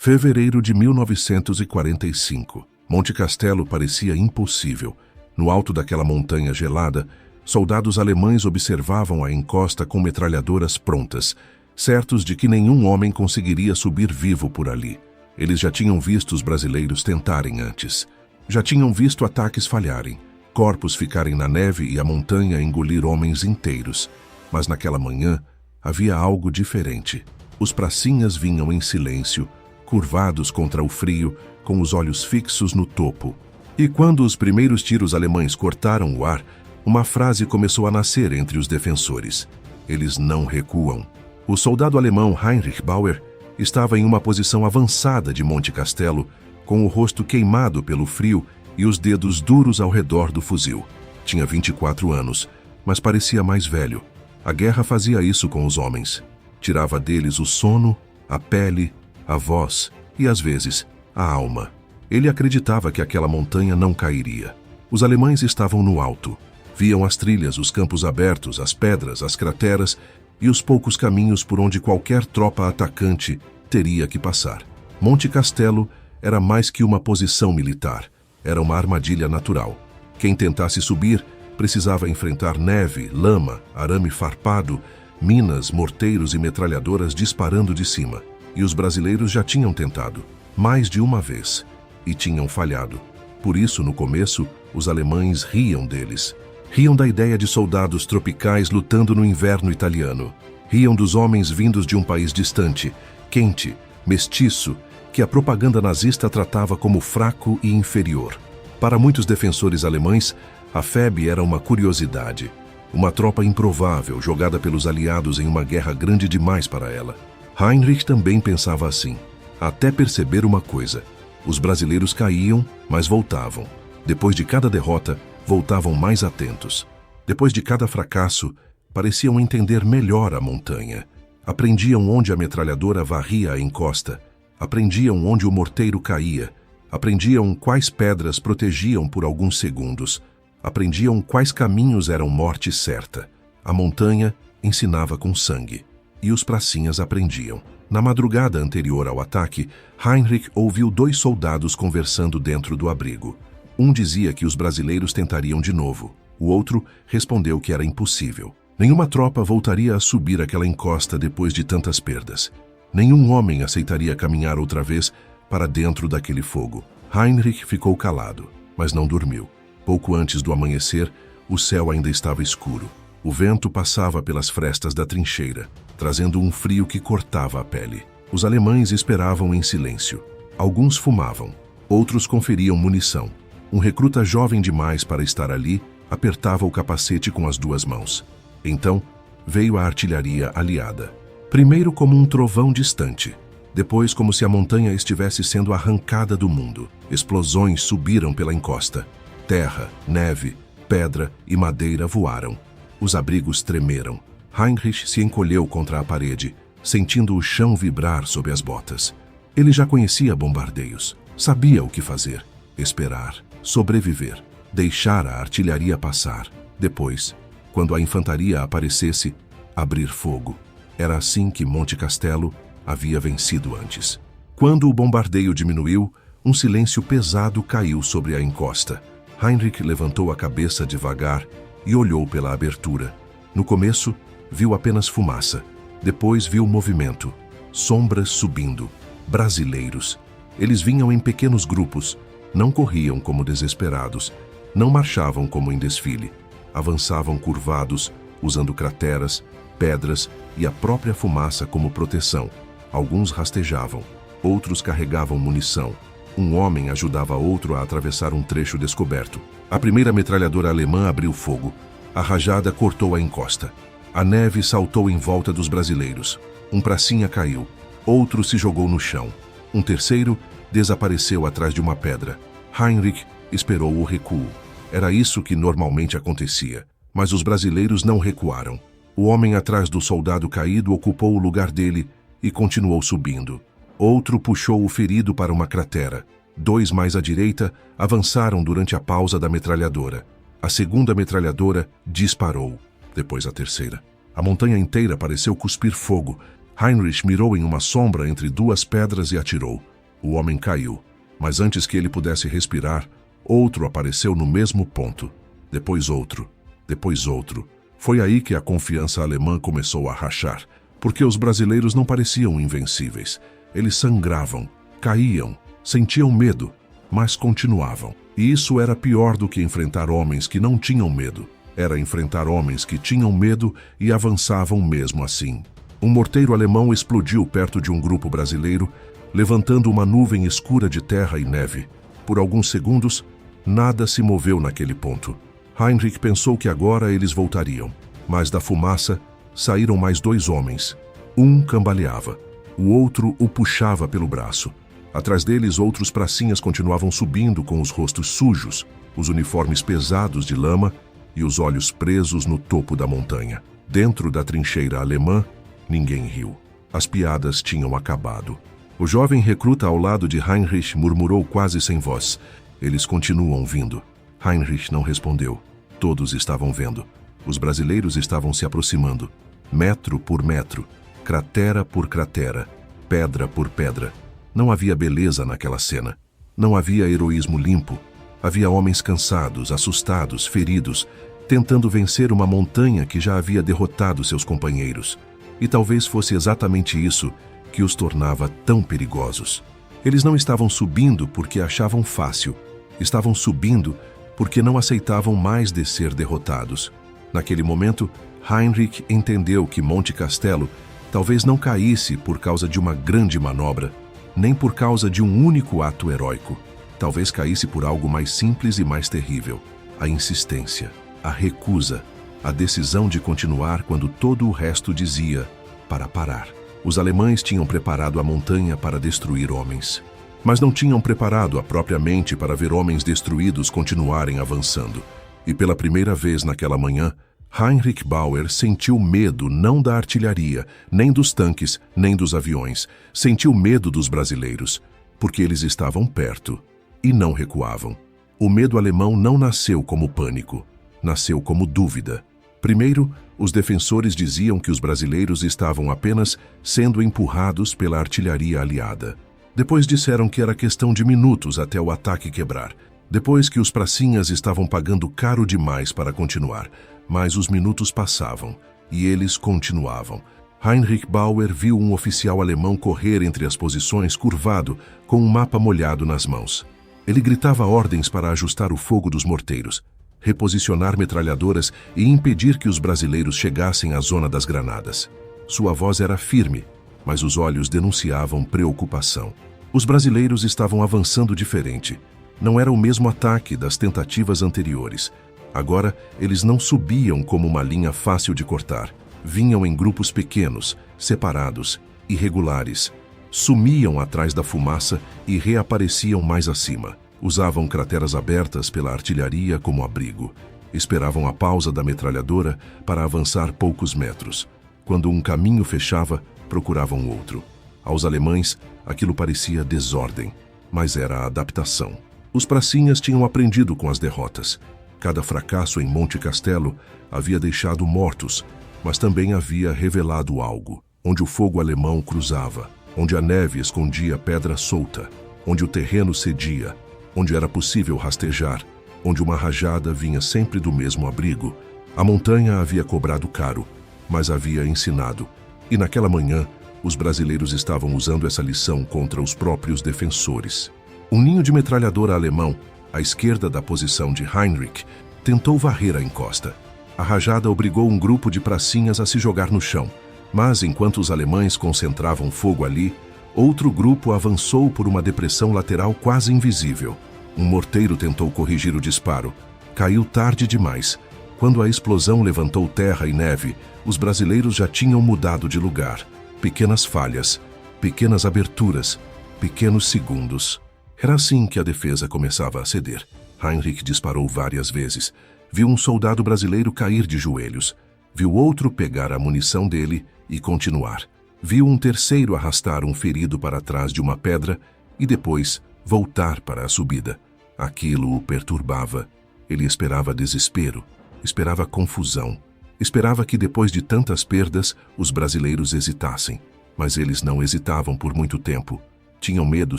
Fevereiro de 1945. Monte Castelo parecia impossível. No alto daquela montanha gelada, soldados alemães observavam a encosta com metralhadoras prontas, certos de que nenhum homem conseguiria subir vivo por ali. Eles já tinham visto os brasileiros tentarem antes. Já tinham visto ataques falharem, corpos ficarem na neve e a montanha engolir homens inteiros. Mas naquela manhã havia algo diferente. Os pracinhas vinham em silêncio, curvados contra o frio, com os olhos fixos no topo. E quando os primeiros tiros alemães cortaram o ar, uma frase começou a nascer entre os defensores: eles não recuam. O soldado alemão Heinrich Bauer estava em uma posição avançada de Monte Castelo, com o rosto queimado pelo frio e os dedos duros ao redor do fuzil. Tinha 24 anos, mas parecia mais velho. A guerra fazia isso com os homens. Tirava deles o sono, a pele, a voz e, às vezes, a alma. Ele acreditava que aquela montanha não cairia. Os alemães estavam no alto. Viam as trilhas, os campos abertos, as pedras, as crateras e os poucos caminhos por onde qualquer tropa atacante teria que passar. Monte Castelo era mais que uma posição militar. Era uma armadilha natural. Quem tentasse subir precisava enfrentar neve, lama, arame farpado, minas, morteiros e metralhadoras disparando de cima. E os brasileiros já tinham tentado, mais de uma vez, e tinham falhado. Por isso, no começo, os alemães riam deles. Riam da ideia de soldados tropicais lutando no inverno italiano. Riam dos homens vindos de um país distante, quente, mestiço, que a propaganda nazista tratava como fraco e inferior. Para muitos defensores alemães, a FEB era uma curiosidade, uma tropa improvável jogada pelos aliados em uma guerra grande demais para ela. Heinrich também pensava assim, até perceber uma coisa: os brasileiros caíam, mas voltavam. Depois de cada derrota, voltavam mais atentos. Depois de cada fracasso, pareciam entender melhor a montanha. Aprendiam onde a metralhadora varria a encosta. Aprendiam onde o morteiro caía. Aprendiam quais pedras protegiam por alguns segundos. Aprendiam quais caminhos eram morte certa. A montanha ensinava com sangue. E os pracinhas aprendiam. Na madrugada anterior ao ataque, Heinrich ouviu 2 soldados conversando dentro do abrigo. Um dizia que os brasileiros tentariam de novo. O outro respondeu que era impossível. Nenhuma tropa voltaria a subir aquela encosta depois de tantas perdas. Nenhum homem aceitaria caminhar outra vez para dentro daquele fogo. Heinrich ficou calado, mas não dormiu. Pouco antes do amanhecer, o céu ainda estava escuro. O vento passava pelas frestas da trincheira, trazendo um frio que cortava a pele. Os alemães esperavam em silêncio. Alguns fumavam, outros conferiam munição. Um recruta jovem demais para estar ali apertava o capacete com as 2 mãos. Então, veio a artilharia aliada. Primeiro como um trovão distante, depois como se a montanha estivesse sendo arrancada do mundo. Explosões subiram pela encosta. Terra, neve, pedra e madeira voaram. Os abrigos tremeram. Heinrich se encolheu contra a parede, sentindo o chão vibrar sob as botas. Ele já conhecia bombardeios. Sabia o que fazer. Esperar. Sobreviver. Deixar a artilharia passar. Depois, quando a infantaria aparecesse, abrir fogo. Era assim que Monte Castelo havia vencido antes. Quando o bombardeio diminuiu, um silêncio pesado caiu sobre a encosta. Heinrich levantou a cabeça devagar e olhou pela abertura. No começo, viu apenas fumaça. Depois viu movimento. Sombras subindo. Brasileiros. Eles vinham em pequenos grupos. Não corriam como desesperados. Não marchavam como em desfile. Avançavam curvados, usando crateras, pedras e a própria fumaça como proteção. Alguns rastejavam. Outros carregavam munição. Um homem ajudava outro a atravessar um trecho descoberto. A primeira metralhadora alemã abriu fogo. A rajada cortou a encosta. A neve saltou em volta dos brasileiros. Um pracinha caiu. Outro se jogou no chão. Um terceiro desapareceu atrás de uma pedra. Heinrich esperou o recuo. Era isso que normalmente acontecia. Mas os brasileiros não recuaram. O homem atrás do soldado caído ocupou o lugar dele e continuou subindo. Outro puxou o ferido para uma cratera. 2 mais à direita avançaram durante a pausa da metralhadora. A segunda metralhadora disparou. Depois a terceira. A montanha inteira pareceu cuspir fogo. Heinrich mirou em uma sombra entre 2 pedras e atirou. O homem caiu, mas antes que ele pudesse respirar, outro apareceu no mesmo ponto. Depois outro, depois outro. Foi aí que a confiança alemã começou a rachar, porque os brasileiros não pareciam invencíveis. Eles sangravam, caíam, sentiam medo, mas continuavam. E isso era pior do que enfrentar homens que não tinham medo. Era enfrentar homens que tinham medo e avançavam mesmo assim. Um morteiro alemão explodiu perto de um grupo brasileiro, levantando uma nuvem escura de terra e neve. Por alguns segundos, nada se moveu naquele ponto. Heinrich pensou que agora eles voltariam, mas da fumaça saíram mais 2 homens. Um cambaleava, o outro o puxava pelo braço. Atrás deles, outros pracinhas continuavam subindo com os rostos sujos, os uniformes pesados de lama e os olhos presos no topo da montanha. Dentro da trincheira alemã, ninguém riu. As piadas tinham acabado. O jovem recruta ao lado de Heinrich murmurou quase sem voz: "Eles continuam vindo." Heinrich não respondeu. Todos estavam vendo. Os brasileiros estavam se aproximando, metro por metro, cratera por cratera, pedra por pedra. Não havia beleza naquela cena. Não havia heroísmo limpo. Havia homens cansados, assustados, feridos, tentando vencer uma montanha que já havia derrotado seus companheiros. E talvez fosse exatamente isso que os tornava tão perigosos. Eles não estavam subindo porque achavam fácil. Estavam subindo porque não aceitavam mais descer derrotados. Naquele momento, Heinrich entendeu que Monte Castelo talvez não caísse por causa de uma grande manobra, nem por causa de um único ato heróico. Talvez caísse por algo mais simples e mais terrível: a insistência, a recusa, a decisão de continuar quando todo o resto dizia para parar. Os alemães tinham preparado a montanha para destruir homens, mas não tinham preparado a própria mente para ver homens destruídos continuarem avançando. E pela primeira vez naquela manhã, Heinrich Bauer sentiu medo não da artilharia, nem dos tanques, nem dos aviões. Sentiu medo dos brasileiros, porque eles estavam perto e não recuavam. O medo alemão não nasceu como pânico, nasceu como dúvida. Primeiro, os defensores diziam que os brasileiros estavam apenas sendo empurrados pela artilharia aliada. Depois disseram que era questão de minutos até o ataque quebrar. Depois que os pracinhas estavam pagando caro demais para continuar. Mas os minutos passavam e eles continuavam. Heinrich Bauer viu um oficial alemão correr entre as posições curvado com um mapa molhado nas mãos. Ele gritava ordens para ajustar o fogo dos morteiros, reposicionar metralhadoras e impedir que os brasileiros chegassem à zona das granadas. Sua voz era firme, mas os olhos denunciavam preocupação. Os brasileiros estavam avançando diferente. Não era o mesmo ataque das tentativas anteriores. Agora, eles não subiam como uma linha fácil de cortar. Vinham em grupos pequenos, separados, irregulares. Sumiam atrás da fumaça e reapareciam mais acima. Usavam crateras abertas pela artilharia como abrigo. Esperavam a pausa da metralhadora para avançar poucos metros. Quando um caminho fechava, procuravam outro. Aos alemães, aquilo parecia desordem, mas era a adaptação. Os pracinhas tinham aprendido com as derrotas. Cada fracasso em Monte Castelo havia deixado mortos, mas também havia revelado algo. Onde o fogo alemão cruzava, onde a neve escondia pedra solta, onde o terreno cedia, onde era possível rastejar, onde uma rajada vinha sempre do mesmo abrigo. A montanha havia cobrado caro, mas havia ensinado. E naquela manhã, os brasileiros estavam usando essa lição contra os próprios defensores. Um ninho de metralhadora alemão, à esquerda da posição de Heinrich, tentou varrer a encosta. A rajada obrigou um grupo de pracinhas a se jogar no chão, mas enquanto os alemães concentravam fogo ali, outro grupo avançou por uma depressão lateral quase invisível. Um morteiro tentou corrigir o disparo. Caiu tarde demais. Quando a explosão levantou terra e neve, os brasileiros já tinham mudado de lugar. Pequenas falhas, pequenas aberturas, pequenos segundos. Era assim que a defesa começava a ceder. Heinrich disparou várias vezes. Viu um soldado brasileiro cair de joelhos. Viu outro pegar a munição dele e continuar. Viu um terceiro arrastar um ferido para trás de uma pedra e depois voltar para a subida. Aquilo o perturbava. Ele esperava desespero, esperava confusão. Esperava que depois de tantas perdas, os brasileiros hesitassem. Mas eles não hesitavam por muito tempo. Tinham medo,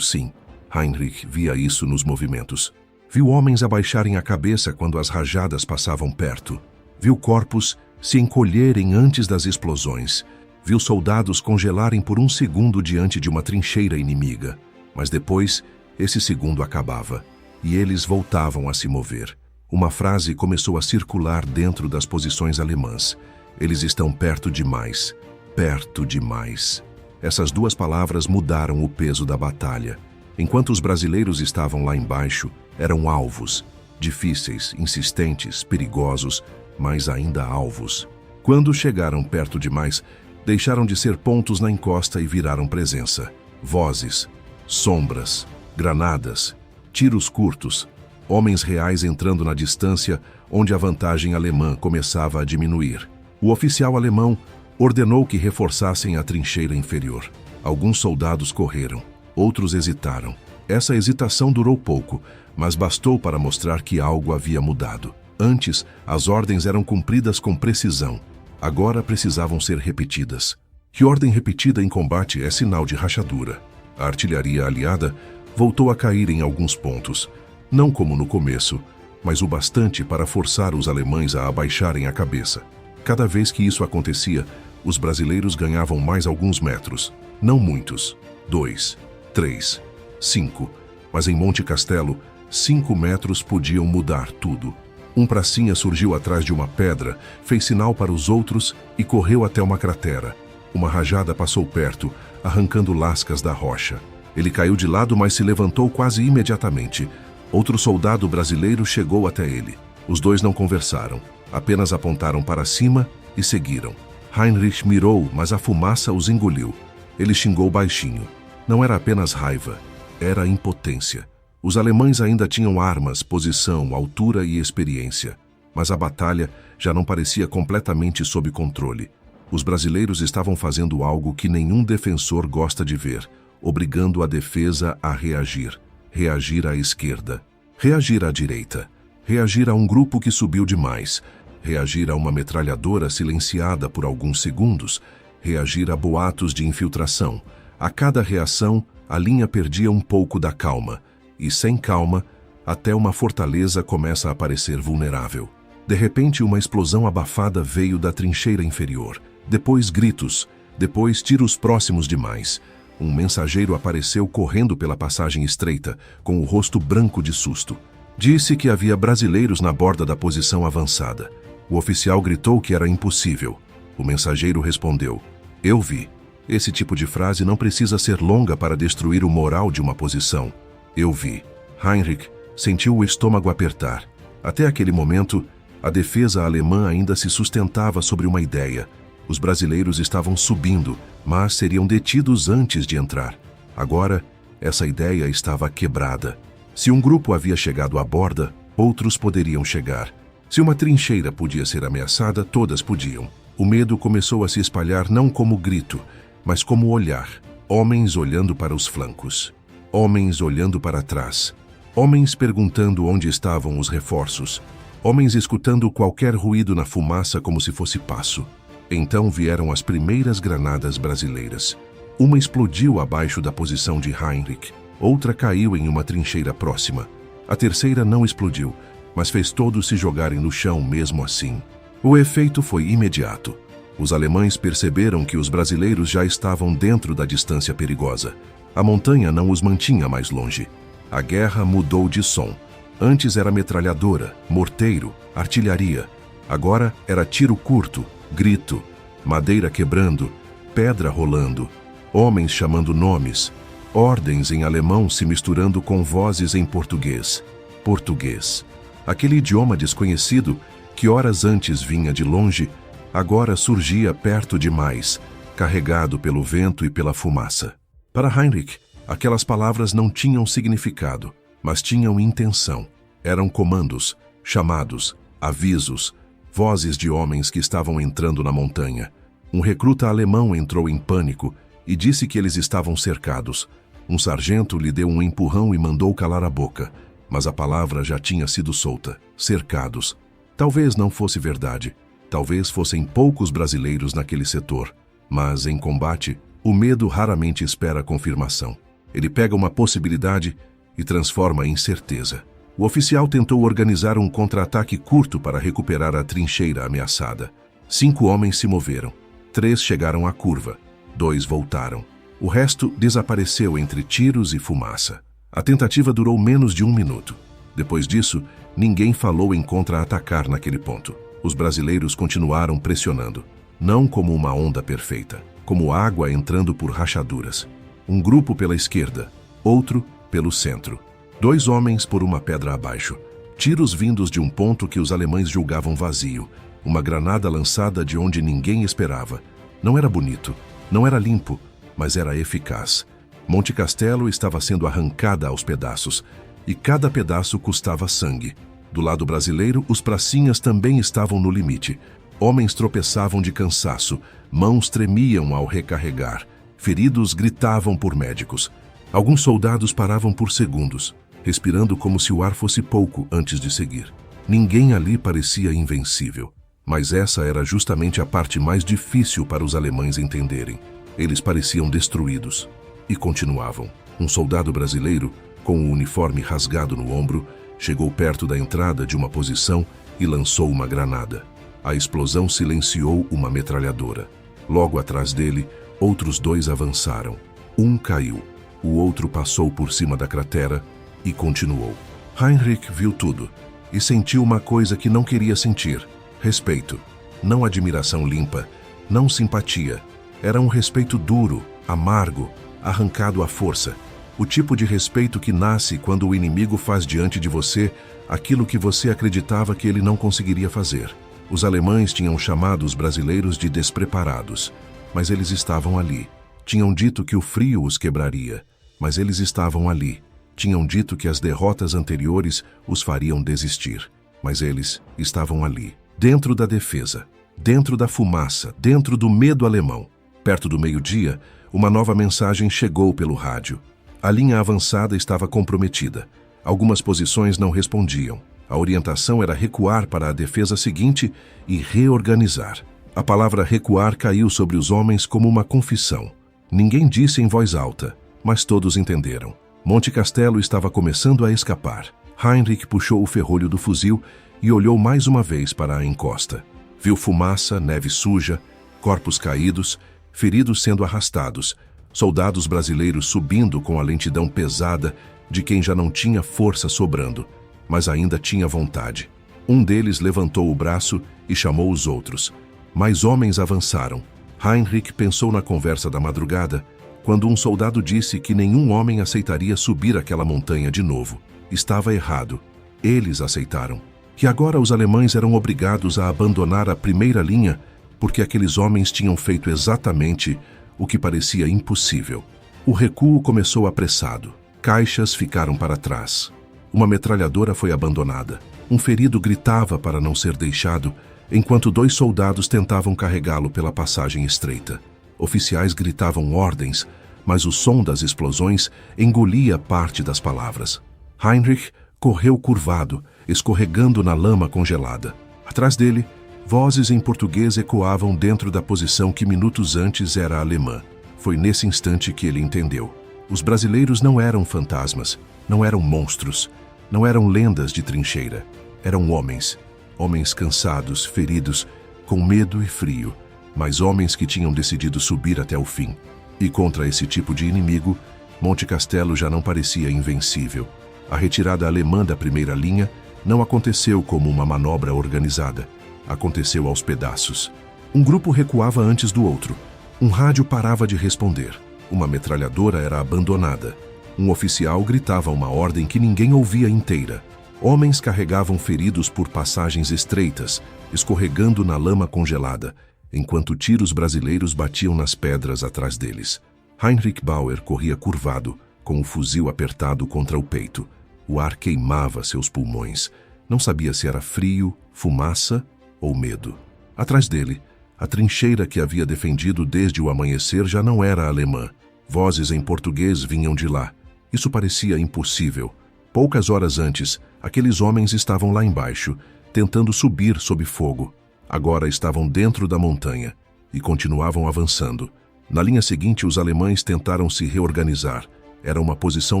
sim, Heinrich via isso nos movimentos. Viu homens abaixarem a cabeça quando as rajadas passavam perto. Viu corpos se encolherem antes das explosões. Viu soldados congelarem por um segundo diante de uma trincheira inimiga. Mas depois, esse segundo acabava, e eles voltavam a se mover. Uma frase começou a circular dentro das posições alemãs. Eles estão perto demais. Perto demais. Essas duas palavras mudaram o peso da batalha. Enquanto os brasileiros estavam lá embaixo, eram alvos. Difíceis, insistentes, perigosos, mas ainda alvos. Quando chegaram perto demais, deixaram de ser pontos na encosta e viraram presença. Vozes, sombras, granadas, tiros curtos, homens reais entrando na distância onde a vantagem alemã começava a diminuir. O oficial alemão ordenou que reforçassem a trincheira inferior. Alguns soldados correram, outros hesitaram. Essa hesitação durou pouco, mas bastou para mostrar que algo havia mudado. Antes, as ordens eram cumpridas com precisão. Agora precisavam ser repetidas. Que ordem repetida em combate é sinal de rachadura. A artilharia aliada voltou a cair em alguns pontos, não como no começo, mas o bastante para forçar os alemães a abaixarem a cabeça. Cada vez que isso acontecia, os brasileiros ganhavam mais alguns metros. Não muitos. 2, 3, 5. Mas em Monte Castelo, 5 metros podiam mudar tudo. Um pracinha surgiu atrás de uma pedra, fez sinal para os outros e correu até uma cratera. Uma rajada passou perto, arrancando lascas da rocha. Ele caiu de lado, mas se levantou quase imediatamente. Outro soldado brasileiro chegou até ele. Os dois não conversaram, apenas apontaram para cima e seguiram. Heinrich mirou, mas a fumaça os engoliu. Ele xingou baixinho. Não era apenas raiva, era impotência. Os alemães ainda tinham armas, posição, altura e experiência. Mas a batalha já não parecia completamente sob controle. Os brasileiros estavam fazendo algo que nenhum defensor gosta de ver, obrigando a defesa a reagir. Reagir à esquerda. Reagir à direita. Reagir a um grupo que subiu demais. Reagir a uma metralhadora silenciada por alguns segundos. Reagir a boatos de infiltração. A cada reação, a linha perdia um pouco da calma. E sem calma, até uma fortaleza começa a parecer vulnerável. De repente, uma explosão abafada veio da trincheira inferior. Depois gritos, depois tiros próximos demais. Um mensageiro apareceu correndo pela passagem estreita, com o rosto branco de susto. Disse que havia brasileiros na borda da posição avançada. O oficial gritou que era impossível. O mensageiro respondeu: "Eu vi." Esse tipo de frase não precisa ser longa para destruir o moral de uma posição. Eu vi. Heinrich sentiu o estômago apertar. Até aquele momento, a defesa alemã ainda se sustentava sobre uma ideia. Os brasileiros estavam subindo, mas seriam detidos antes de entrar. Agora, essa ideia estava quebrada. Se um grupo havia chegado à borda, outros poderiam chegar. Se uma trincheira podia ser ameaçada, todas podiam. O medo começou a se espalhar não como grito, mas como olhar. Homens olhando para os flancos. Homens olhando para trás. Homens perguntando onde estavam os reforços. Homens escutando qualquer ruído na fumaça como se fosse passo. Então vieram as primeiras granadas brasileiras. Uma explodiu abaixo da posição de Heinrich. Outra caiu em uma trincheira próxima. A terceira não explodiu, mas fez todos se jogarem no chão mesmo assim. O efeito foi imediato. Os alemães perceberam que os brasileiros já estavam dentro da distância perigosa. A montanha não os mantinha mais longe. A guerra mudou de som. Antes era metralhadora, morteiro, artilharia. Agora era tiro curto, grito, madeira quebrando, pedra rolando, homens chamando nomes, ordens em alemão se misturando com vozes em português. Português. Aquele idioma desconhecido, que horas antes vinha de longe, agora surgia perto demais, carregado pelo vento e pela fumaça. Para Heinrich, aquelas palavras não tinham significado, mas tinham intenção. Eram comandos, chamados, avisos, vozes de homens que estavam entrando na montanha. Um recruta alemão entrou em pânico e disse que eles estavam cercados. Um sargento lhe deu um empurrão e mandou calar a boca, mas a palavra já tinha sido solta. Cercados. Talvez não fosse verdade. Talvez fossem poucos brasileiros naquele setor. Mas, em combate, o medo raramente espera confirmação. Ele pega uma possibilidade e transforma em certeza. O oficial tentou organizar um contra-ataque curto para recuperar a trincheira ameaçada. 5 homens se moveram. 3 chegaram à curva. 2 voltaram. O resto desapareceu entre tiros e fumaça. A tentativa durou menos de 1 minuto. Depois disso, ninguém falou em contra-atacar naquele ponto. Os brasileiros continuaram pressionando. Não como uma onda perfeita, como água entrando por rachaduras. Um grupo pela esquerda, outro pelo centro. 2 homens por uma pedra abaixo. Tiros vindos de um ponto que os alemães julgavam vazio. Uma granada lançada de onde ninguém esperava. Não era bonito, não era limpo, mas era eficaz. Monte Castelo estava sendo arrancada aos pedaços, e cada pedaço custava sangue. Do lado brasileiro, os pracinhas também estavam no limite. Homens tropeçavam de cansaço, mãos tremiam ao recarregar. Feridos gritavam por médicos. Alguns soldados paravam por segundos, respirando como se o ar fosse pouco antes de seguir. Ninguém ali parecia invencível. Mas essa era justamente a parte mais difícil para os alemães entenderem. Eles pareciam destruídos. E continuavam. Um soldado brasileiro, com o uniforme rasgado no ombro, chegou perto da entrada de uma posição e lançou uma granada. A explosão silenciou uma metralhadora. Logo atrás dele, outros 2 avançaram. Um caiu. O outro passou por cima da cratera e continuou. Heinrich viu tudo e sentiu uma coisa que não queria sentir. Respeito. Não admiração limpa, não simpatia. Era um respeito duro, amargo, arrancado à força. O tipo de respeito que nasce quando o inimigo faz diante de você aquilo que você acreditava que ele não conseguiria fazer. Os alemães tinham chamado os brasileiros de despreparados, mas eles estavam ali. Tinham dito que o frio os quebraria, mas eles estavam ali. Tinham dito que as derrotas anteriores os fariam desistir, mas eles estavam ali. Dentro da defesa, dentro da fumaça, dentro do medo alemão. Perto do meio-dia, uma nova mensagem chegou pelo rádio. A linha avançada estava comprometida. Algumas posições não respondiam. A orientação era recuar para a defesa seguinte e reorganizar. A palavra recuar caiu sobre os homens como uma confissão. Ninguém disse em voz alta, mas todos entenderam. Monte Castelo estava começando a escapar. Heinrich puxou o ferrolho do fuzil e olhou mais uma vez para a encosta. Viu fumaça, neve suja, corpos caídos, feridos sendo arrastados, soldados brasileiros subindo com a lentidão pesada de quem já não tinha força sobrando, mas ainda tinha vontade. Um deles levantou o braço e chamou os outros. Mais homens avançaram. Heinrich pensou na conversa da madrugada, quando um soldado disse que nenhum homem aceitaria subir aquela montanha de novo. Estava errado. Eles aceitaram. Que agora os alemães eram obrigados a abandonar a primeira linha porque aqueles homens tinham feito exatamente o que parecia impossível. O recuo começou apressado. Caixas ficaram para trás. Uma metralhadora foi abandonada. Um ferido gritava para não ser deixado, enquanto 2 soldados tentavam carregá-lo pela passagem estreita. Oficiais gritavam ordens, mas o som das explosões engolia parte das palavras. Heinrich correu curvado, escorregando na lama congelada. Atrás dele, vozes em português ecoavam dentro da posição que minutos antes era alemã. Foi nesse instante que ele entendeu. Os brasileiros não eram fantasmas, não eram monstros, não eram lendas de trincheira. Eram homens. Homens cansados, feridos, com medo e frio, mas homens que tinham decidido subir até o fim. E contra esse tipo de inimigo, Monte Castelo já não parecia invencível. A retirada alemã da primeira linha não aconteceu como uma manobra organizada. Aconteceu aos pedaços. Um grupo recuava antes do outro. Um rádio parava de responder. Uma metralhadora era abandonada. Um oficial gritava uma ordem que ninguém ouvia inteira. Homens carregavam feridos por passagens estreitas, escorregando na lama congelada, enquanto tiros brasileiros batiam nas pedras atrás deles. Heinrich Bauer corria curvado, com o fuzil apertado contra o peito. O ar queimava seus pulmões. Não sabia se era frio, fumaça ou medo. Atrás dele, a trincheira que havia defendido desde o amanhecer já não era alemã. Vozes em português vinham de lá. Isso parecia impossível. Poucas horas antes, aqueles homens estavam lá embaixo, tentando subir sob fogo. Agora estavam dentro da montanha e continuavam avançando. Na linha seguinte, os alemães tentaram se reorganizar. Era uma posição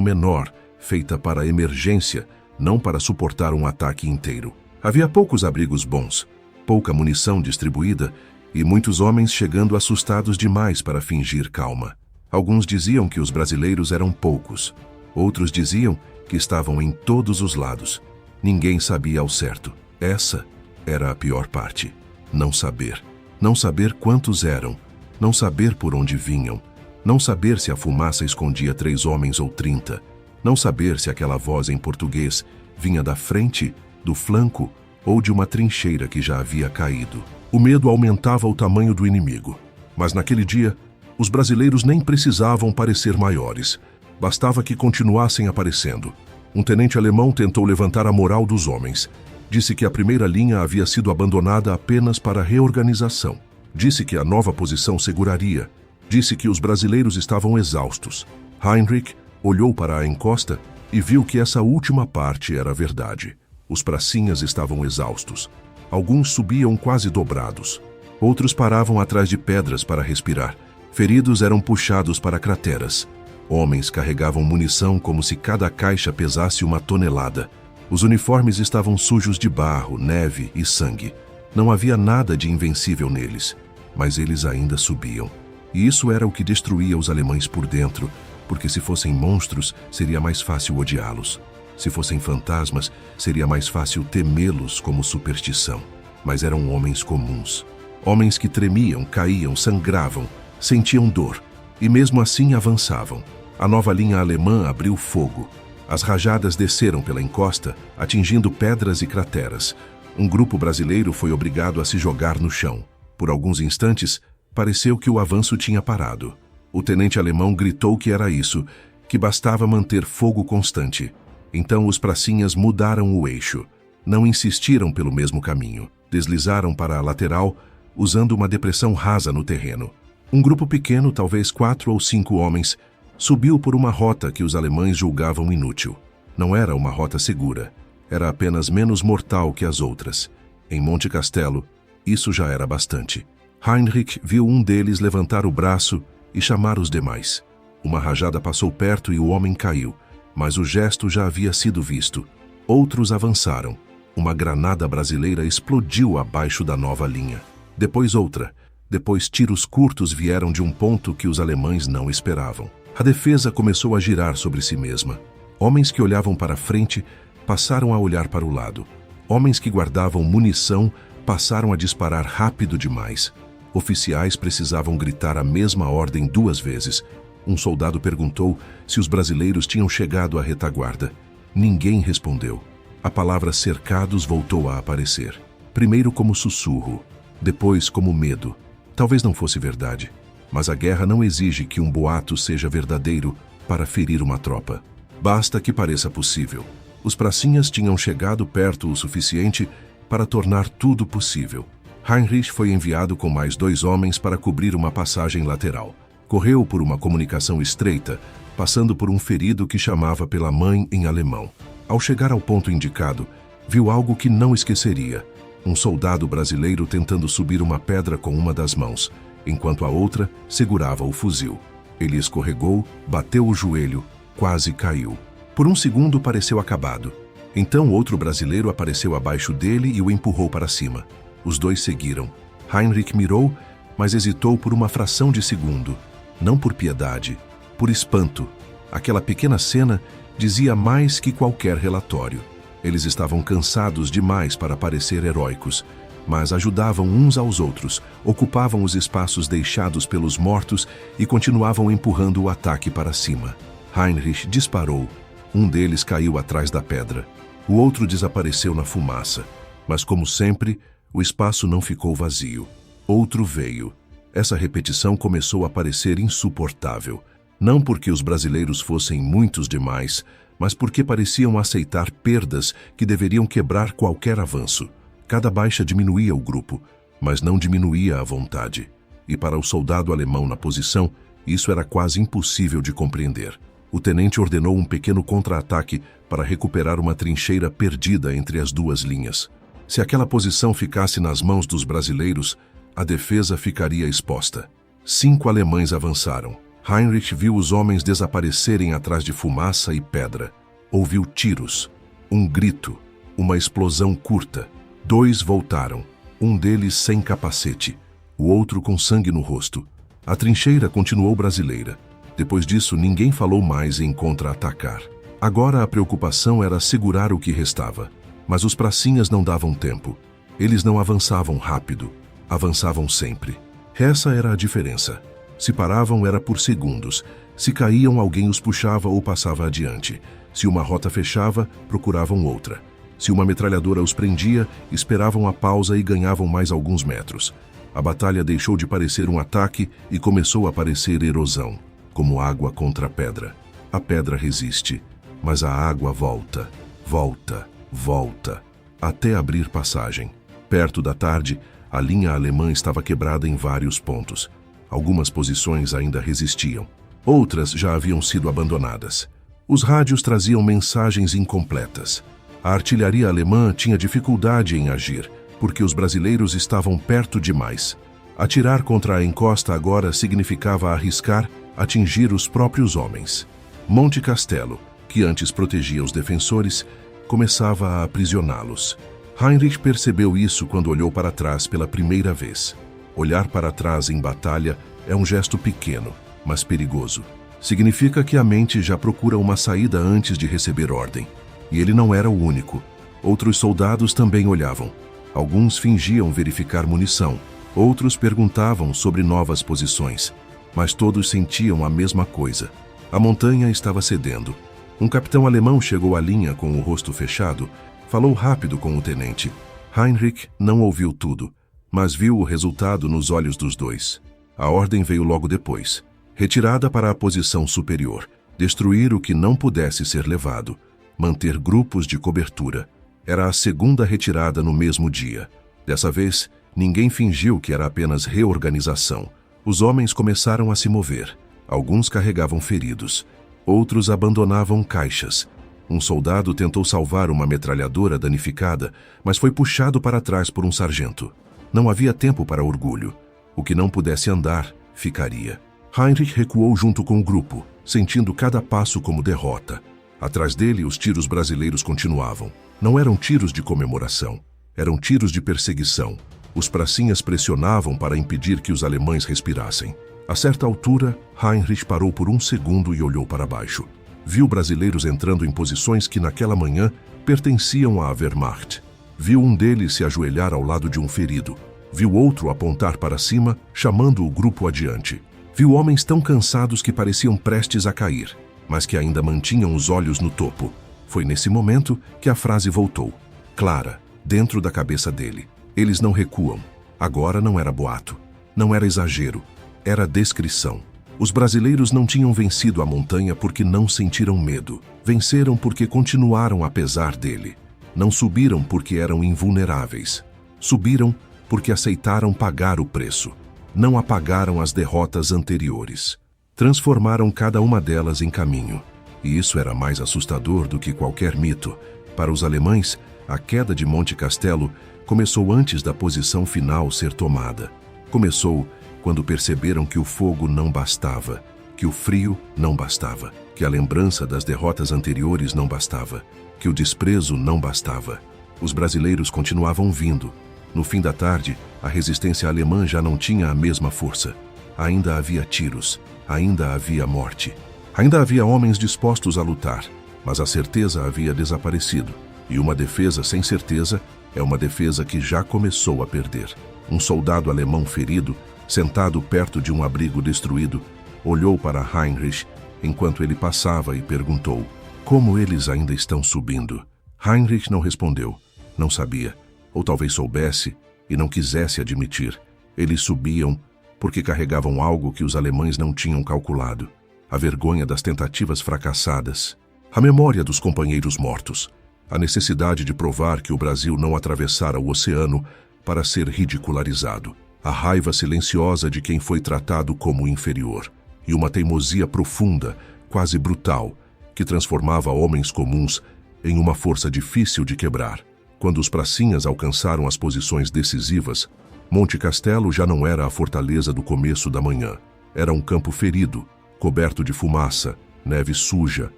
menor, feita para emergência, não para suportar um ataque inteiro. Havia poucos abrigos bons, pouca munição distribuída e muitos homens chegando assustados demais para fingir calma. Alguns diziam que os brasileiros eram poucos. Outros diziam que estavam em todos os lados. Ninguém sabia ao certo. Essa era a pior parte. Não saber. Não saber quantos eram. Não saber por onde vinham. Não saber se a fumaça escondia 3 homens ou 30. Não saber se aquela voz em português vinha da frente, do flanco ou de uma trincheira que já havia caído. O medo aumentava o tamanho do inimigo. Mas naquele dia, os brasileiros nem precisavam parecer maiores. Bastava que continuassem aparecendo. Um tenente alemão tentou levantar a moral dos homens. Disse que a primeira linha havia sido abandonada apenas para reorganização. Disse que a nova posição seguraria. Disse que os brasileiros estavam exaustos. Heinrich olhou para a encosta e viu que essa última parte era verdade. Os pracinhas estavam exaustos. Alguns subiam quase dobrados. Outros paravam atrás de pedras para respirar. Feridos eram puxados para crateras. Homens carregavam munição como se cada caixa pesasse 1 tonelada. Os uniformes estavam sujos de barro, neve e sangue. Não havia nada de invencível neles, mas eles ainda subiam. E isso era o que destruía os alemães por dentro, porque se fossem monstros, seria mais fácil odiá-los. Se fossem fantasmas, seria mais fácil temê-los como superstição. Mas eram homens comuns. Homens que tremiam, caíam, sangravam, sentiam dor, e mesmo assim avançavam. A nova linha alemã abriu fogo. As rajadas desceram pela encosta, atingindo pedras e crateras. Um grupo brasileiro foi obrigado a se jogar no chão. Por alguns instantes, pareceu que o avanço tinha parado. O tenente alemão gritou que era isso, que bastava manter fogo constante. Então os pracinhas mudaram o eixo. Não insistiram pelo mesmo caminho. Deslizaram para a lateral, usando uma depressão rasa no terreno. Um grupo pequeno, talvez 4 ou 5 homens, subiu por uma rota que os alemães julgavam inútil. Não era uma rota segura. Era apenas menos mortal que as outras. Em Monte Castelo, isso já era bastante. Heinrich viu um deles levantar o braço e chamar os demais. Uma rajada passou perto e o homem caiu, mas o gesto já havia sido visto. Outros avançaram. Uma granada brasileira explodiu abaixo da nova linha. Depois outra. Depois tiros curtos vieram de um ponto que os alemães não esperavam. A defesa começou a girar sobre si mesma. Homens que olhavam para frente passaram a olhar para o lado. Homens que guardavam munição passaram a disparar rápido demais. Oficiais precisavam gritar a mesma ordem 2 vezes. Um soldado perguntou se os brasileiros tinham chegado à retaguarda. Ninguém respondeu. A palavra cercados voltou a aparecer. Primeiro como sussurro, depois como medo. Talvez não fosse verdade, mas a guerra não exige que um boato seja verdadeiro para ferir uma tropa. Basta que pareça possível. Os pracinhas tinham chegado perto o suficiente para tornar tudo possível. Heinrich foi enviado com mais 2 homens para cobrir uma passagem lateral. Correu por uma comunicação estreita, passando por um ferido que chamava pela mãe em alemão. Ao chegar ao ponto indicado, viu algo que não esqueceria. Um soldado brasileiro tentando subir uma pedra com uma das mãos, enquanto a outra segurava o fuzil. Ele escorregou, bateu o joelho, quase caiu. Por um segundo pareceu acabado. Então outro brasileiro apareceu abaixo dele e o empurrou para cima. Os 2 seguiram. Heinrich mirou, mas hesitou por uma fração de segundo. Não por piedade, por espanto. Aquela pequena cena dizia mais que qualquer relatório. Eles estavam cansados demais para parecer heróicos, mas ajudavam uns aos outros, ocupavam os espaços deixados pelos mortos e continuavam empurrando o ataque para cima. Heinrich disparou. Um deles caiu atrás da pedra. O outro desapareceu na fumaça. Mas, como sempre, o espaço não ficou vazio. Outro veio. Essa repetição começou a parecer insuportável. Não porque os brasileiros fossem muitos demais, mas porque pareciam aceitar perdas que deveriam quebrar qualquer avanço. Cada baixa diminuía o grupo, mas não diminuía a vontade. E para o soldado alemão na posição, isso era quase impossível de compreender. O tenente ordenou um pequeno contra-ataque para recuperar uma trincheira perdida entre as 2 linhas. Se aquela posição ficasse nas mãos dos brasileiros, a defesa ficaria exposta. 5 alemães avançaram. Heinrich viu os homens desaparecerem atrás de fumaça e pedra. Ouviu tiros, um grito, uma explosão curta. 2 voltaram, um deles sem capacete, o outro com sangue no rosto. A trincheira continuou brasileira. Depois disso, ninguém falou mais em contra-atacar. Agora a preocupação era segurar o que restava. Mas os pracinhas não davam tempo. Eles não avançavam rápido, avançavam sempre. Essa era a diferença. Se paravam era por segundos. Se caíam, alguém os puxava ou passava adiante. Se uma rota fechava, procuravam outra. Se uma metralhadora os prendia, esperavam a pausa e ganhavam mais alguns metros. A batalha deixou de parecer um ataque e começou a parecer erosão, como água contra pedra. A pedra resiste, mas a água volta, volta, volta, até abrir passagem. Perto da tarde, a linha alemã estava quebrada em vários pontos. Algumas posições ainda resistiam. Outras já haviam sido abandonadas. Os rádios traziam mensagens incompletas. A artilharia alemã tinha dificuldade em agir, porque os brasileiros estavam perto demais. Atirar contra a encosta agora significava arriscar atingir os próprios homens. Monte Castelo, que antes protegia os defensores, começava a aprisioná-los. Heinrich percebeu isso quando olhou para trás pela primeira vez. Olhar para trás em batalha é um gesto pequeno, mas perigoso. Significa que a mente já procura uma saída antes de receber ordem. E ele não era o único. Outros soldados também olhavam. Alguns fingiam verificar munição, outros perguntavam sobre novas posições. Mas todos sentiam a mesma coisa. A montanha estava cedendo. Um capitão alemão chegou à linha com o rosto fechado, falou rápido com o tenente. Heinrich não ouviu tudo, mas viu o resultado nos olhos dos dois. A ordem veio logo depois. Retirada para a posição superior, destruir o que não pudesse ser levado, manter grupos de cobertura. Era a segunda retirada no mesmo dia. Dessa vez, ninguém fingiu que era apenas reorganização. Os homens começaram a se mover. Alguns carregavam feridos, outros abandonavam caixas. Um soldado tentou salvar uma metralhadora danificada, mas foi puxado para trás por um sargento. Não havia tempo para orgulho. O que não pudesse andar, ficaria. Heinrich recuou junto com o grupo, sentindo cada passo como derrota. Atrás dele, os tiros brasileiros continuavam. Não eram tiros de comemoração, eram tiros de perseguição. Os pracinhas pressionavam para impedir que os alemães respirassem. A certa altura, Heinrich parou por um segundo e olhou para baixo. Viu brasileiros entrando em posições que naquela manhã pertenciam à Wehrmacht. Viu um deles se ajoelhar ao lado de um ferido. Viu outro apontar para cima, chamando o grupo adiante. Viu homens tão cansados que pareciam prestes a cair, mas que ainda mantinham os olhos no topo. Foi nesse momento que a frase voltou, clara, dentro da cabeça dele. Eles não recuam. Agora não era boato, não era exagero, era descrição. Os brasileiros não tinham vencido a montanha porque não sentiram medo. Venceram porque continuaram apesar dele. Não subiram porque eram invulneráveis. Subiram porque aceitaram pagar o preço. Não apagaram as derrotas anteriores. Transformaram cada uma delas em caminho. E isso era mais assustador do que qualquer mito. Para os alemães, a queda de Monte Castelo começou antes da posição final ser tomada. Começou quando perceberam que o fogo não bastava, que o frio não bastava, que a lembrança das derrotas anteriores não bastava, que o desprezo não bastava. Os brasileiros continuavam vindo. No fim da tarde, a resistência alemã já não tinha a mesma força. Ainda havia tiros, ainda havia morte. Ainda havia homens dispostos a lutar, mas a certeza havia desaparecido. E uma defesa sem certeza é uma defesa que já começou a perder. Um soldado alemão ferido, sentado perto de um abrigo destruído, olhou para Heinrich enquanto ele passava e perguntou: como eles ainda estão subindo? Heinrich não respondeu, não sabia, ou talvez soubesse e não quisesse admitir. Eles subiam porque carregavam algo que os alemães não tinham calculado. A vergonha das tentativas fracassadas, a memória dos companheiros mortos, a necessidade de provar que o Brasil não atravessara o oceano para ser ridicularizado, a raiva silenciosa de quem foi tratado como inferior, e uma teimosia profunda, quase brutal, que transformava homens comuns em uma força difícil de quebrar. Quando os pracinhas alcançaram as posições decisivas, Monte Castelo já não era a fortaleza do começo da manhã. Era um campo ferido, coberto de fumaça, neve suja,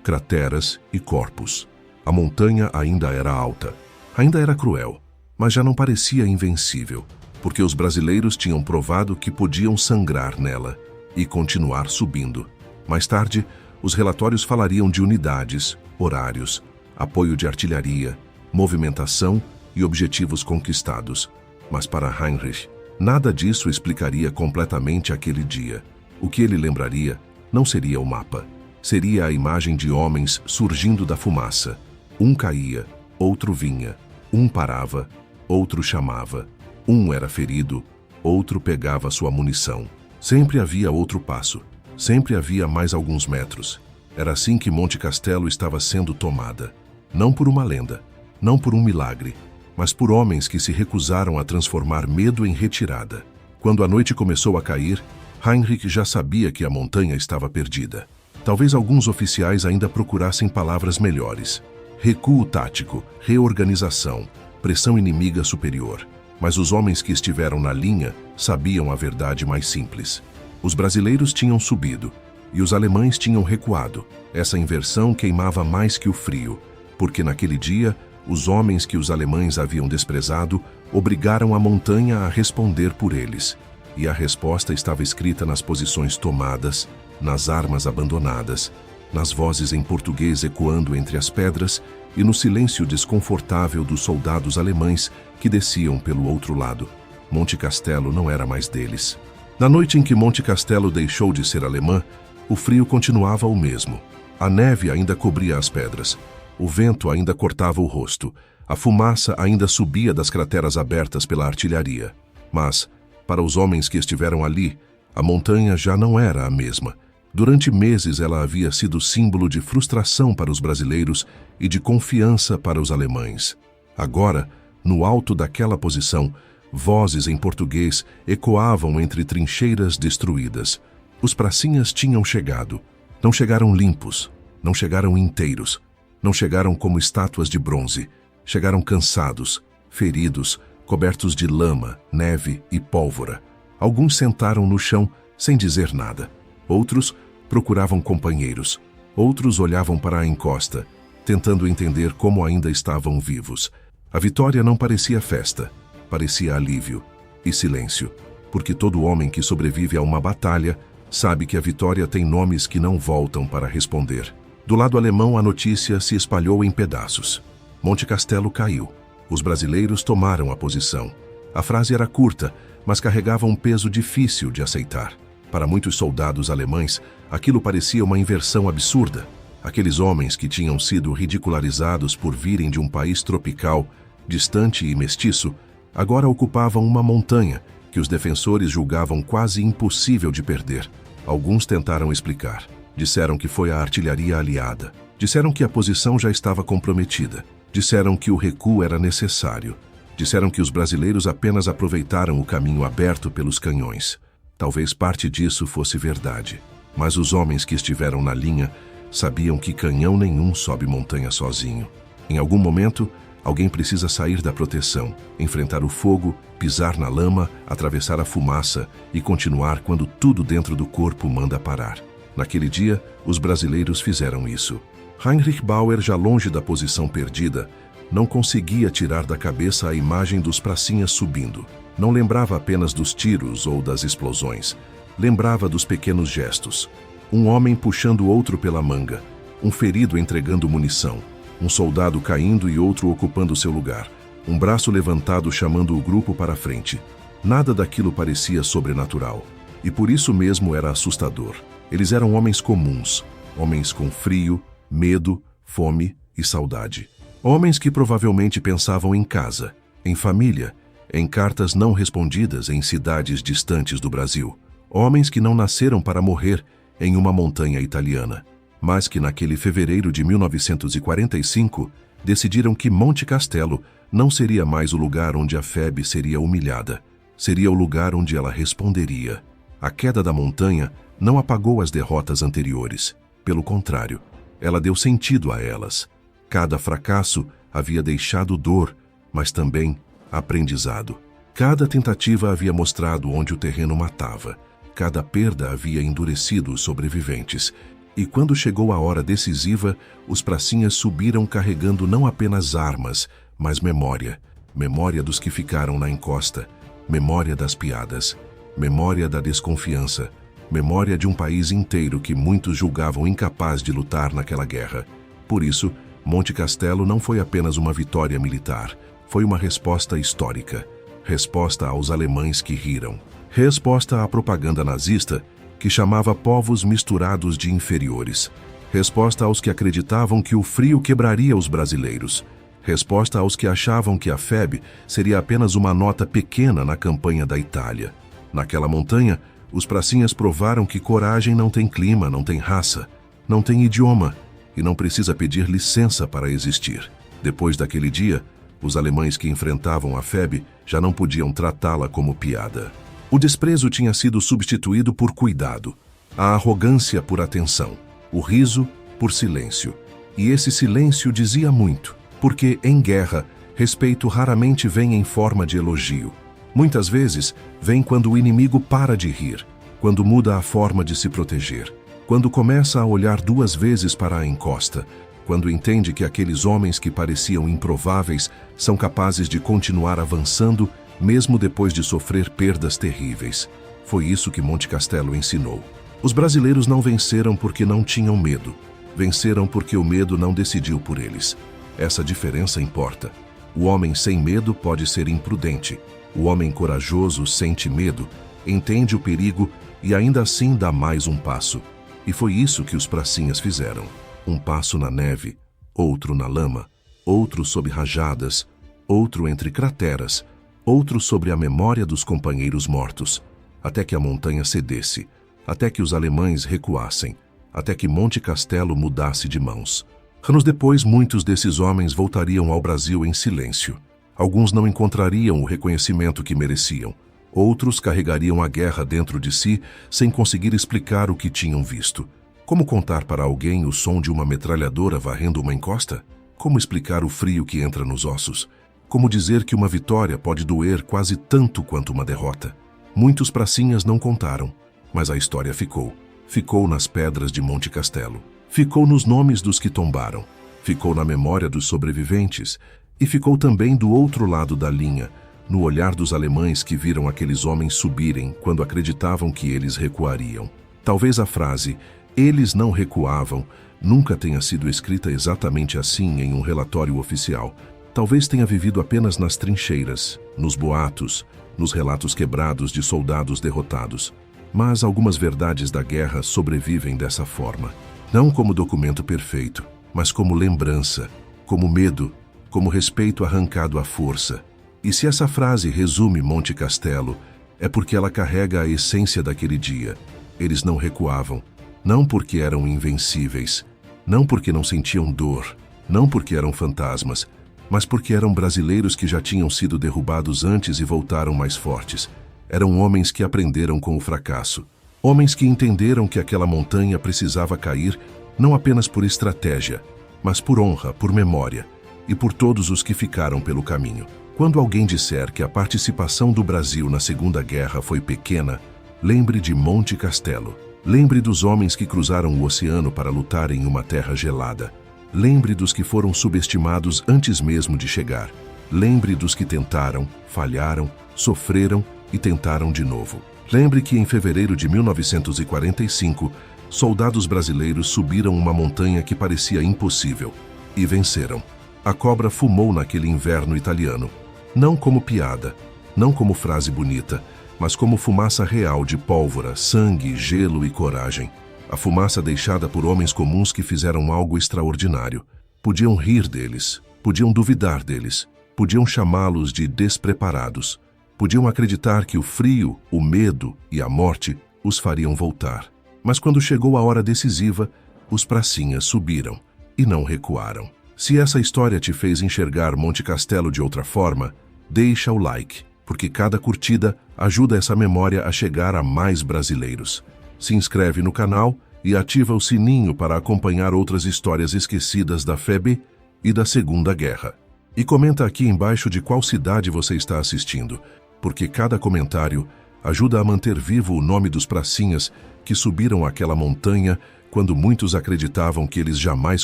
crateras e corpos. A montanha ainda era alta, ainda era cruel, mas já não parecia invencível, porque os brasileiros tinham provado que podiam sangrar nela e continuar subindo. Mais tarde, os relatórios falariam de unidades, horários, apoio de artilharia, movimentação e objetivos conquistados. Mas para Heinrich, nada disso explicaria completamente aquele dia. O que ele lembraria não seria o mapa. Seria a imagem de homens surgindo da fumaça. Um caía, outro vinha. Um parava, outro chamava. Um era ferido, outro pegava sua munição. Sempre havia outro passo. Sempre havia mais alguns metros. Era assim que Monte Castelo estava sendo tomada. Não por uma lenda, não por um milagre, mas por homens que se recusaram a transformar medo em retirada. Quando a noite começou a cair, Heinrich já sabia que a montanha estava perdida. Talvez alguns oficiais ainda procurassem palavras melhores. Recuo tático, reorganização, pressão inimiga superior. Mas os homens que estiveram na linha sabiam a verdade mais simples. Os brasileiros tinham subido e os alemães tinham recuado. Essa inversão queimava mais que o frio, porque naquele dia, os homens que os alemães haviam desprezado obrigaram a montanha a responder por eles. E a resposta estava escrita nas posições tomadas, nas armas abandonadas, nas vozes em português ecoando entre as pedras e no silêncio desconfortável dos soldados alemães que desciam pelo outro lado. Monte Castelo não era mais deles. Na noite em que Monte Castelo deixou de ser alemã, o frio continuava o mesmo. A neve ainda cobria as pedras. O vento ainda cortava o rosto. A fumaça ainda subia das crateras abertas pela artilharia. Mas, para os homens que estiveram ali, a montanha já não era a mesma. Durante meses ela havia sido símbolo de frustração para os brasileiros e de confiança para os alemães. Agora, no alto daquela posição, vozes em português ecoavam entre trincheiras destruídas. Os pracinhas tinham chegado. Não chegaram limpos, não chegaram inteiros, não chegaram como estátuas de bronze. Chegaram cansados, feridos, cobertos de lama, neve e pólvora. Alguns sentaram no chão sem dizer nada. Outros procuravam companheiros. Outros olhavam para a encosta, tentando entender como ainda estavam vivos. A vitória não parecia festa, parecia alívio e silêncio, porque todo homem que sobrevive a uma batalha sabe que a vitória tem nomes que não voltam para responder. Do lado alemão, a notícia se espalhou em pedaços. Monte Castelo caiu. Os brasileiros tomaram a posição. A frase era curta, mas carregava um peso difícil de aceitar. Para muitos soldados alemães, aquilo parecia uma inversão absurda. Aqueles homens que tinham sido ridicularizados por virem de um país tropical, distante e mestiço, agora ocupavam uma montanha que os defensores julgavam quase impossível de perder. Alguns tentaram explicar. Disseram que foi a artilharia aliada. Disseram que a posição já estava comprometida. Disseram que o recuo era necessário. Disseram que os brasileiros apenas aproveitaram o caminho aberto pelos canhões. Talvez parte disso fosse verdade. Mas os homens que estiveram na linha sabiam que canhão nenhum sobe montanha sozinho. Em algum momento, alguém precisa sair da proteção, enfrentar o fogo, pisar na lama, atravessar a fumaça e continuar quando tudo dentro do corpo manda parar. Naquele dia, os brasileiros fizeram isso. Heinrich Bauer, já longe da posição perdida, não conseguia tirar da cabeça a imagem dos pracinhas subindo. Não lembrava apenas dos tiros ou das explosões. Lembrava dos pequenos gestos. Um homem puxando outro pela manga, um ferido entregando munição, um soldado caindo e outro ocupando seu lugar, um braço levantado chamando o grupo para a frente. Nada daquilo parecia sobrenatural, e por isso mesmo era assustador. Eles eram homens comuns, homens com frio, medo, fome e saudade. Homens que provavelmente pensavam em casa, em família, em cartas não respondidas em cidades distantes do Brasil. Homens que não nasceram para morrer em uma montanha italiana, mas que naquele fevereiro de 1945 decidiram que Monte Castelo não seria mais o lugar onde a FEB seria humilhada. Seria o lugar onde ela responderia. A queda da montanha não apagou as derrotas anteriores. Pelo contrário, ela deu sentido a elas. Cada fracasso havia deixado dor, mas também aprendizado. Cada tentativa havia mostrado onde o terreno matava. Cada perda havia endurecido os sobreviventes. E quando chegou a hora decisiva, os pracinhas subiram carregando não apenas armas, mas memória. Memória dos que ficaram na encosta. Memória das piadas. Memória da desconfiança. Memória de um país inteiro que muitos julgavam incapaz de lutar naquela guerra. Por isso, Monte Castelo não foi apenas uma vitória militar. Foi uma resposta histórica. Resposta aos alemães que riram. Resposta à propaganda nazista, que chamava povos misturados de inferiores. Resposta aos que acreditavam que o frio quebraria os brasileiros. Resposta aos que achavam que a FEB seria apenas uma nota pequena na campanha da Itália. Naquela montanha, os pracinhas provaram que coragem não tem clima, não tem raça, não tem idioma e não precisa pedir licença para existir. Depois daquele dia, os alemães que enfrentavam a FEB já não podiam tratá-la como piada. O desprezo tinha sido substituído por cuidado, a arrogância por atenção, o riso por silêncio. E esse silêncio dizia muito, porque, em guerra, respeito raramente vem em forma de elogio. Muitas vezes, vem quando o inimigo para de rir, quando muda a forma de se proteger, quando começa a olhar duas vezes para a encosta, quando entende que aqueles homens que pareciam improváveis são capazes de continuar avançando mesmo depois de sofrer perdas terríveis. Foi isso que Monte Castelo ensinou. Os brasileiros não venceram porque não tinham medo. Venceram porque o medo não decidiu por eles. Essa diferença importa. O homem sem medo pode ser imprudente. O homem corajoso sente medo, entende o perigo e ainda assim dá mais um passo. E foi isso que os pracinhas fizeram. Um passo na neve, outro na lama, outro sob rajadas, outro entre crateras, outro sobre a memória dos companheiros mortos, até que a montanha cedesse, até que os alemães recuassem, até que Monte Castelo mudasse de mãos. Anos depois, muitos desses homens voltariam ao Brasil em silêncio. Alguns não encontrariam o reconhecimento que mereciam. Outros carregariam a guerra dentro de si sem conseguir explicar o que tinham visto. Como contar para alguém o som de uma metralhadora varrendo uma encosta? Como explicar o frio que entra nos ossos? Como dizer que uma vitória pode doer quase tanto quanto uma derrota? Muitos pracinhas não contaram, mas a história ficou. Ficou nas pedras de Monte Castelo. Ficou nos nomes dos que tombaram. Ficou na memória dos sobreviventes. E ficou também do outro lado da linha, no olhar dos alemães que viram aqueles homens subirem quando acreditavam que eles recuariam. Talvez a frase "eles não recuavam" nunca tenha sido escrita exatamente assim em um relatório oficial. Talvez tenha vivido apenas nas trincheiras, nos boatos, nos relatos quebrados de soldados derrotados. Mas algumas verdades da guerra sobrevivem dessa forma. Não como documento perfeito, mas como lembrança, como medo, como respeito arrancado à força. E se essa frase resume Monte Castelo, é porque ela carrega a essência daquele dia. Eles não recuavam, não porque eram invencíveis, não porque não sentiam dor, não porque eram fantasmas, mas porque eram brasileiros que já tinham sido derrubados antes e voltaram mais fortes. Eram homens que aprenderam com o fracasso. Homens que entenderam que aquela montanha precisava cair não apenas por estratégia, mas por honra, por memória e por todos os que ficaram pelo caminho. Quando alguém disser que a participação do Brasil na Segunda Guerra foi pequena, lembre de Monte Castelo. Lembre dos homens que cruzaram o oceano para lutar em uma terra gelada. Lembre dos que foram subestimados antes mesmo de chegar. Lembre dos que tentaram, falharam, sofreram e tentaram de novo. Lembre que em fevereiro de 1945, soldados brasileiros subiram uma montanha que parecia impossível e venceram. A cobra fumou naquele inverno italiano, não como piada, não como frase bonita, mas como fumaça real de pólvora, sangue, gelo e coragem. A fumaça deixada por homens comuns que fizeram algo extraordinário. Podiam rir deles, podiam duvidar deles, podiam chamá-los de despreparados, podiam acreditar que o frio, o medo e a morte os fariam voltar. Mas quando chegou a hora decisiva, os pracinhas subiram e não recuaram. Se essa história te fez enxergar Monte Castelo de outra forma, deixa o like, porque cada curtida ajuda essa memória a chegar a mais brasileiros. Se inscreve no canal e ativa o sininho para acompanhar outras histórias esquecidas da FEB e da Segunda Guerra. E comenta aqui embaixo de qual cidade você está assistindo, porque cada comentário ajuda a manter vivo o nome dos pracinhas que subiram aquela montanha quando muitos acreditavam que eles jamais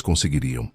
conseguiriam.